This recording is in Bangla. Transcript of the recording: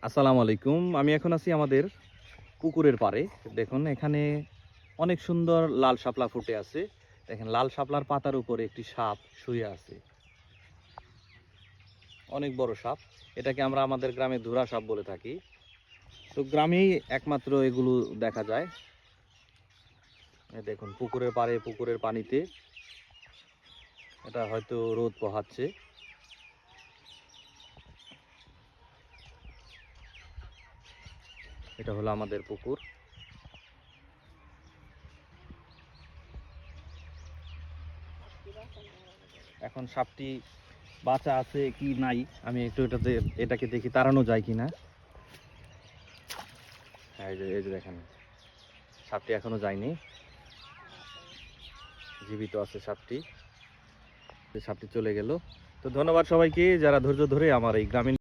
আসসালামু আলাইকুম। আমি এখন আছি আমাদের পুকুরের পাড়ে। দেখুন এখানে অনেক সুন্দর লাল শাপলা ফুটে আছে। দেখেন লাল শাপলার পাতার উপরে একটি সাপ শুয়ে আছে। অনেক বড় সাপ। এটাকে আমরা আমাদের গ্রামে ধুরা সাপ বলে থাকি। তো গ্রামেই একমাত্র এগুলো দেখা যায়। দেখুন পুকুরের পাড়ে পুকুরের পানিতে এটা হয়তো রোদ পোহাচ্ছে। এটা হলো আমাদের পুকুর। এখন সাপটি বাঁচা আছে কি নাই আমি একটু এটাকে দেখি তাড়ানো যায় কিনা। হ্যাঁ, এই যে দেখেন সাপটি এখনো যায়নি, জীবিত আছে সাপটি। সাপটি চলে গেল। তো ধন্যবাদ সবাইকে যারা ধৈর্য ধরে আমার এই গ্রামীণ